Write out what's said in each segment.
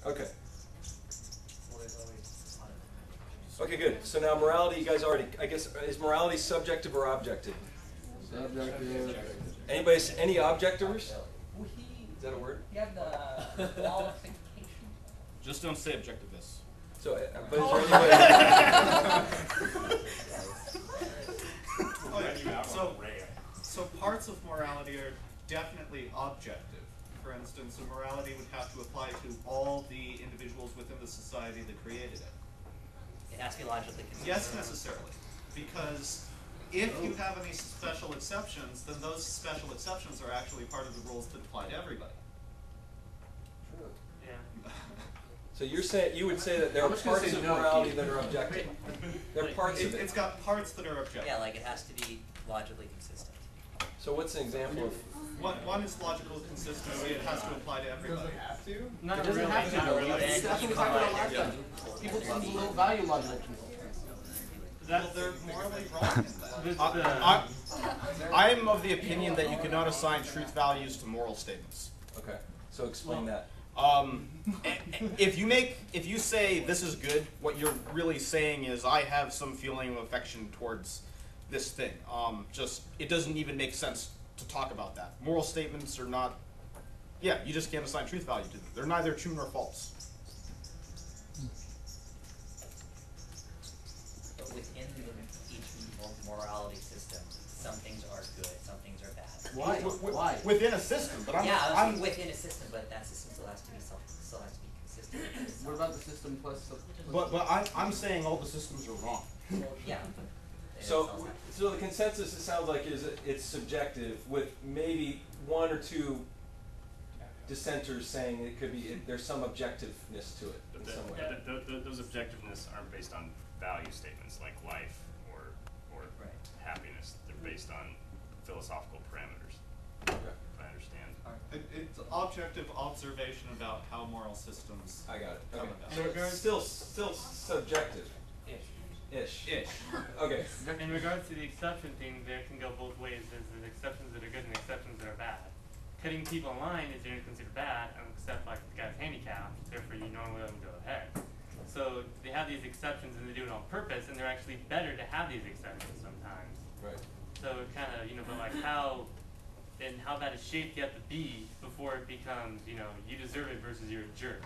Okay. Okay, good. So now morality, you guys already, I guess, is morality subjective or objective? Subjective. Anybody, any objectivers? Is that a word? You have the qualification. Just don't say objectiveness. So, but is there So parts of morality are definitely objective. For instance, a morality would have to apply to all the individuals within the society that created it. It has to be logically consistent. Yes, necessarily. Because if you have any special exceptions, then those special exceptions are actually part of the rules that apply to everybody. Yeah. So you're saying, you would say that there are parts of morality that are objective. There are parts of it. It's got parts that are objective. Yeah, like it has to be logically consistent. So what's an example of? One is logical consistency. It has to apply to everybody. Does it have to? It doesn't have to. Not really. That's what we're talking about last time. People don't value logical consistency. Well, they're morally wrong in that. I'm of the opinion that you cannot assign truth values to moral statements. Okay, so explain that. If you say this is good, what you're really saying is I have some feeling of affection towards this thing. Just it doesn't even make sense to talk about that. Moral statements are not. Yeah, you just can't assign truth value to them. They're neither true nor false. But within each morality system, some things are good, some things are bad. Why? Within a system, but I'm within a system, but that system still has to be consistent. What about the system plus? But I'm saying all the systems are wrong. Yeah. So the consensus, it sounds like, is it's subjective, with maybe one or two dissenters saying it could be there's some objectiveness to it in some way. Those objectiveness aren't based on value statements like life or happiness. They're based on philosophical parameters. Okay. If I understand. It's objective observation about how moral systems. I got it. come Okay. about. Still subjective. Ish. Okay. In regards to the exception thing, there can go both ways. There's exceptions that are good and exceptions that are bad. Cutting people in line is generally considered bad, except like the guy's handicapped, therefore you normally let him go ahead. So they have these exceptions and they do it on purpose, and they're actually better to have these exceptions sometimes. Right. So it kind of, but like how bad a shape you have to be before it becomes, you deserve it versus you're a jerk.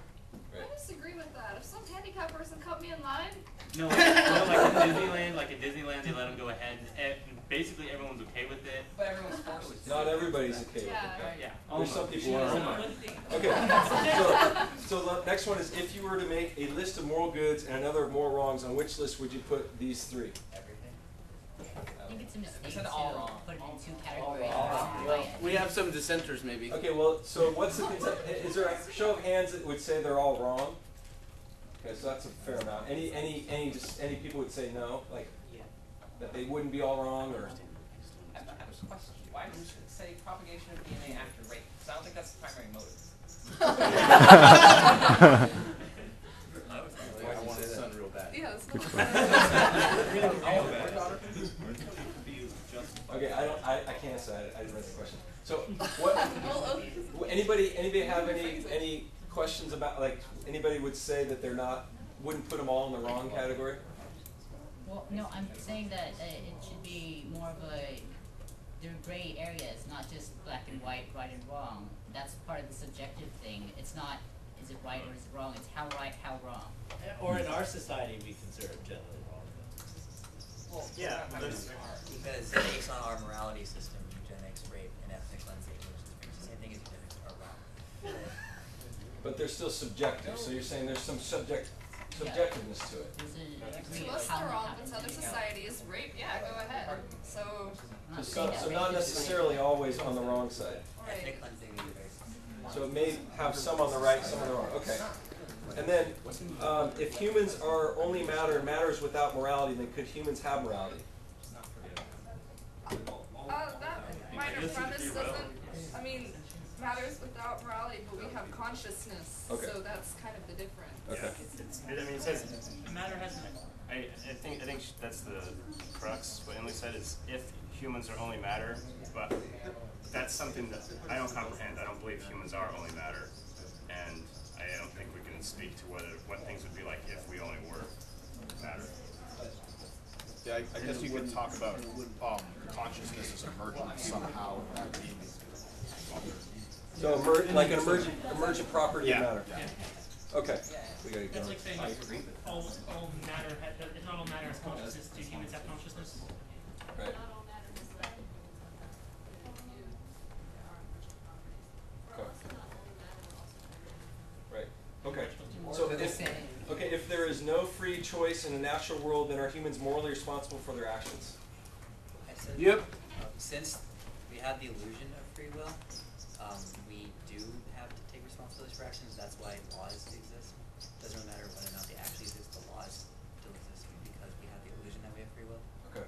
Right. I disagree with that. If some handicapped person cut me in line. No, like in Disneyland, they let them go ahead, and basically everyone's okay with it. But everyone's forced to. Not everybody's okay with it. Yeah. There's some people who aren't. Okay. So the next one is, if you were to make a list of moral goods and another of moral wrongs, on which list would you put these three? I think it's a mistake said to all wrong. put it in two categories. Well, we have some dissenters maybe. Okay, well, so what's the is there a show of hands that would say they're all wrong? Okay, so that's a fair amount. Any people would say no, like that they wouldn't be all wrong, or? I have a question. Why does it say propagation of DNA after rape? Sounds like that's the primary motive. I want a son real bad. Yeah, it's not Okay, I can't answer that. I didn't read the question. So what? Anybody have any questions about, like, anybody would say that they're not, wouldn't put them all in the wrong category? Well, no, I'm saying that it should be more of there are gray areas, not just black and white, right and wrong. That's part of the subjective thing. It's not, is it right or is it wrong? It's how right, how wrong. Or in our society, we consider it generally wrong. Well, yeah, because based on our morality system, eugenics, rape, and ethnic cleansing, which is the same thing as eugenics, are wrong. But they're still subjective. So you're saying there's some subjectiveness to it. To us, they're wrong, but to other societies, rape, yeah, go ahead. So So not necessarily always on the wrong side. Ethnic cleansing is very. So it may have some on the right, some on the wrong. Okay. And then, if humans are only matter and matter is without morality, then could humans have morality? that minor premise doesn't, matters without morality, but we have consciousness. Okay. So that's kind of the difference. Okay. It says matter has. I think that's the crux. What Emily said is, if humans are only matter, but that's something that I don't comprehend. I don't believe humans are only matter, and I don't think we can speak to what things would be like if we only were matter. Yeah, I guess you could talk about consciousness as emergent somehow. That being So like an emergent property of matter. Yeah. Okay. We gotta go. That's like saying all matter not all matter has consciousness. Do humans have consciousness? Right. Right. Okay. So if there is no free choice in a natural world, then are humans morally responsible for their actions? I said, Yep. Since we have the illusion of free will, we do have to take responsibility for actions. That's why laws exist. Doesn't really matter whether or not they actually exist. The laws still exist because we have the illusion that we have free will. Okay.